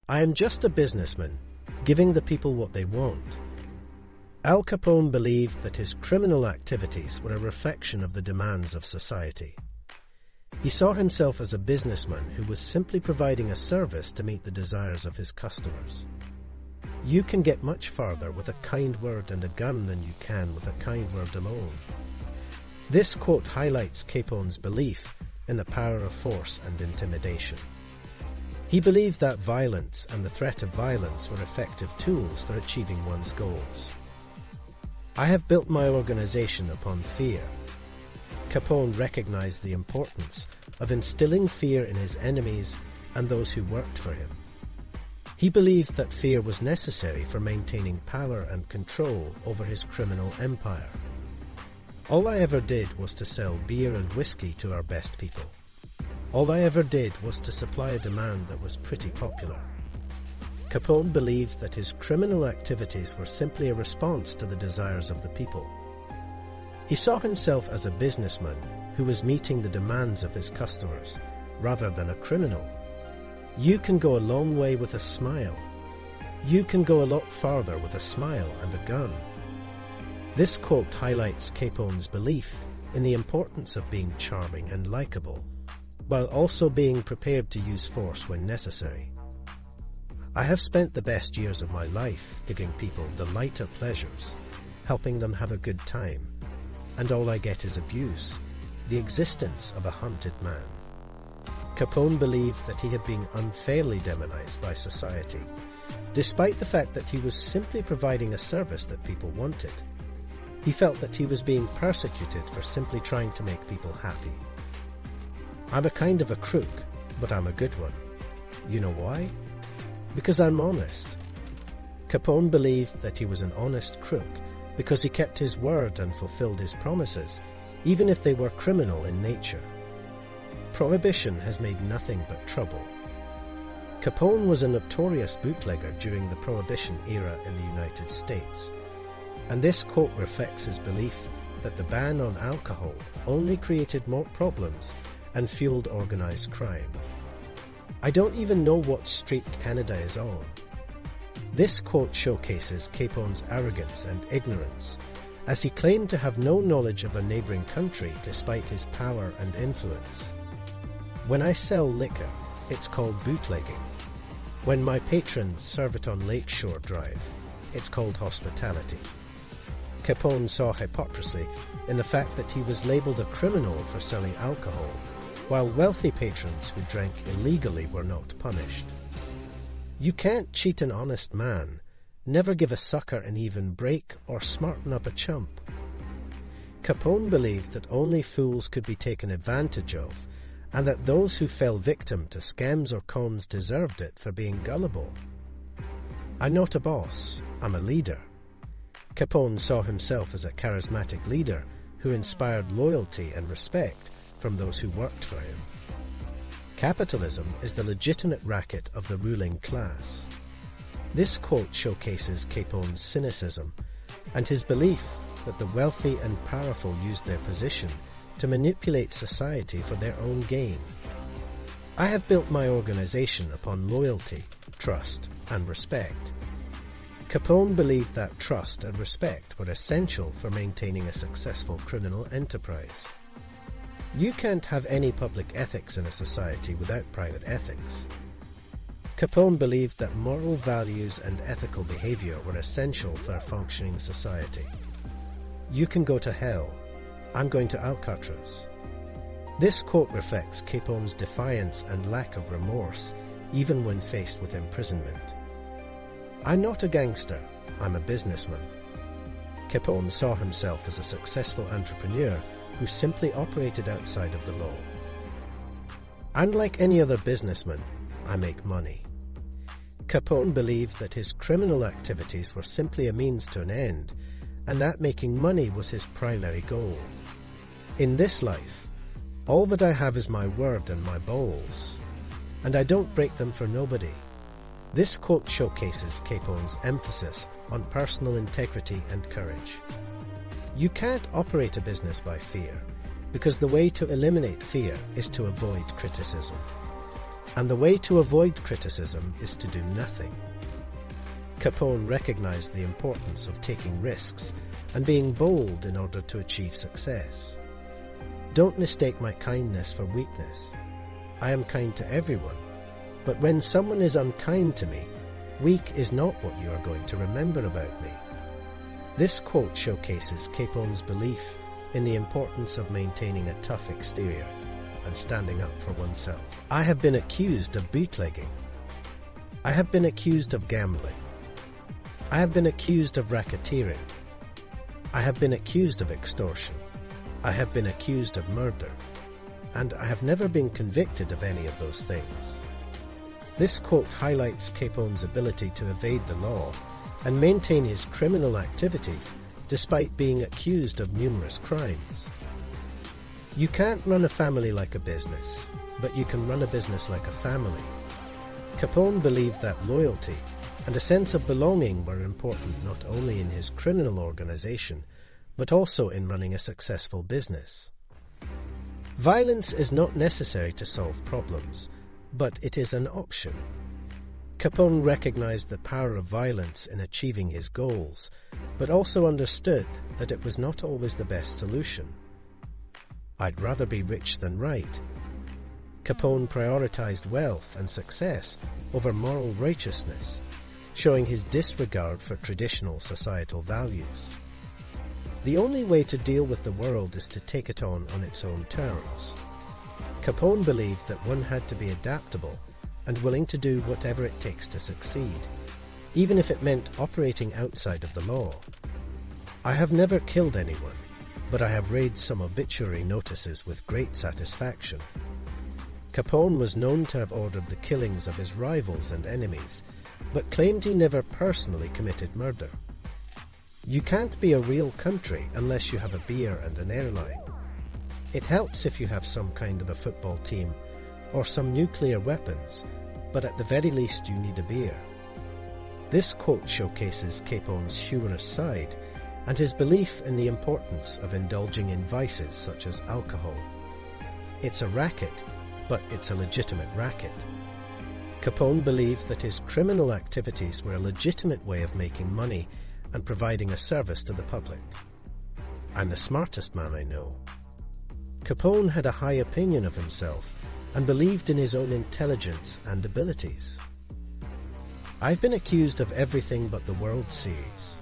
I am just a businessman, giving the people what they want. Al Capone believed that his criminal activities were a reflection of the demands of society. He saw himself as a businessman who was simply providing a service to meet the desires of his customers. You can get much farther with a kind word and a gun than you can with a kind word alone. This quote highlights Capone's belief in the power of force and intimidation. He believed that violence and the threat of violence were effective tools for achieving one's goals. I have built my organization upon fear. Capone recognized the importance of instilling fear in his enemies and those who worked for him. He believed that fear was necessary for maintaining power and control over his criminal empire. All I ever did was to sell beer and whiskey to our best people. All I ever did was to supply a demand that was pretty popular. Capone believed that his criminal activities were simply a response to the desires of the people. He saw himself as a businessman who was meeting the demands of his customers, rather than a criminal. You can go a long way with a smile. You can go a lot farther with a smile and a gun. This quote highlights Capone's belief in the importance of being charming and likable, while also being prepared to use force when necessary. I have spent the best years of my life giving people the lighter pleasures, helping them have a good time, and all I get is abuse, the existence of a hunted man. Capone believed that he had been unfairly demonized by society, despite the fact that he was simply providing a service that people wanted. He felt that he was being persecuted for simply trying to make people happy. I'm a kind of a crook, but I'm a good one. You know why? Because I'm honest. Capone believed that he was an honest crook because he kept his word and fulfilled his promises, even if they were criminal in nature. Prohibition has made nothing but trouble. Capone was a notorious bootlegger during the Prohibition era in the United States, and this quote reflects his belief that the ban on alcohol only created more problems and fueled organized crime. I don't even know what street Canada is on. This quote showcases Capone's arrogance and ignorance, as he claimed to have no knowledge of a neighboring country despite his power and influence. When I sell liquor, it's called bootlegging. When my patrons serve it on Lakeshore Drive, it's called hospitality. Capone saw hypocrisy in the fact that he was labeled a criminal for selling alcohol, while wealthy patrons who drank illegally were not punished. You can't cheat an honest man, never give a sucker an even break, or smarten up a chump. Capone believed that only fools could be taken advantage of, and that those who fell victim to scams or cons deserved it for being gullible. I'm not a boss, I'm a leader. Capone saw himself as a charismatic leader who inspired loyalty and respect from those who worked for him. Capitalism is the legitimate racket of the ruling class. This quote showcases Capone's cynicism and his belief that the wealthy and powerful use their position to manipulate society for their own gain. I have built my organization upon loyalty, trust, and respect. Capone believed that trust and respect were essential for maintaining a successful criminal enterprise. You can't have any public ethics in a society without private ethics. Capone believed that moral values and ethical behavior were essential for a functioning society. You can go to hell. I'm going to Alcatraz. This quote reflects Capone's defiance and lack of remorse, even when faced with imprisonment. I'm not a gangster, I'm a businessman. Capone saw himself as a successful entrepreneur who simply operated outside of the law. Unlike any other businessman, I make money. Capone believed that his criminal activities were simply a means to an end, and that making money was his primary goal. In this life, all that I have is my word and my balls, and I don't break them for nobody. This quote showcases Capone's emphasis on personal integrity and courage. You can't operate a business by fear, because the way to eliminate fear is to avoid criticism. and the way to avoid criticism is to do nothing. Capone recognized the importance of taking risks and being bold in order to achieve success. Don't mistake my kindness for weakness. I am kind to everyone, but when someone is unkind to me, weak is not what you are going to remember about me. This quote showcases Capone's belief in the importance of maintaining a tough exterior and standing up for oneself. I have been accused of bootlegging. I have been accused of gambling. I have been accused of racketeering. I have been accused of extortion. I have been accused of murder. And I have never been convicted of any of those things. This quote highlights Capone's ability to evade the law and maintain his criminal activities despite being accused of numerous crimes. You can't run a family like a business, but you can run a business like a family. Capone believed that loyalty and a sense of belonging were important not only in his criminal organization, but also in running a successful business. Violence is not necessary to solve problems, but it is an option. Capone recognized the power of violence in achieving his goals, but also understood that it was not always the best solution. I'd rather be rich than right. Capone prioritized wealth and success over moral righteousness, showing his disregard for traditional societal values. The only way to deal with the world is to take it on its own terms. Capone believed that one had to be adaptable and willing to do whatever it takes to succeed, even if it meant operating outside of the law. I have never killed anyone, but I have read some obituary notices with great satisfaction. Capone was known to have ordered the killings of his rivals and enemies, but claimed he never personally committed murder. You can't be a real country unless you have a beer and an airline. It helps if you have some kind of a football team or some nuclear weapons, but at the very least you need a beer. This quote showcases Capone's humorous side and his belief in the importance of indulging in vices such as alcohol. It's a racket, but it's a legitimate racket. Capone believed that his criminal activities were a legitimate way of making money and providing a service to the public. I'm the smartest man I know. Capone had a high opinion of himself and believed in his own intelligence and abilities. I've been accused of everything but the World Series.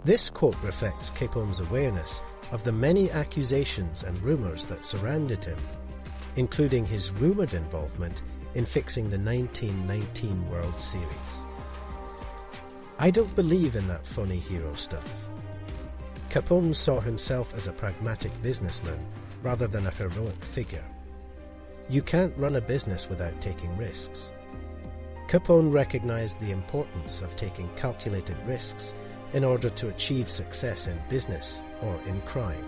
This quote reflects Capone's awareness of the many accusations and rumors that surrounded him, including his rumored involvement in fixing the 1919 World Series. I don't believe in that phony hero stuff. Capone saw himself as a pragmatic businessman rather than a heroic figure. You can't run a business without taking risks. Capone recognized the importance of taking calculated risks in order to achieve success in business or in crime.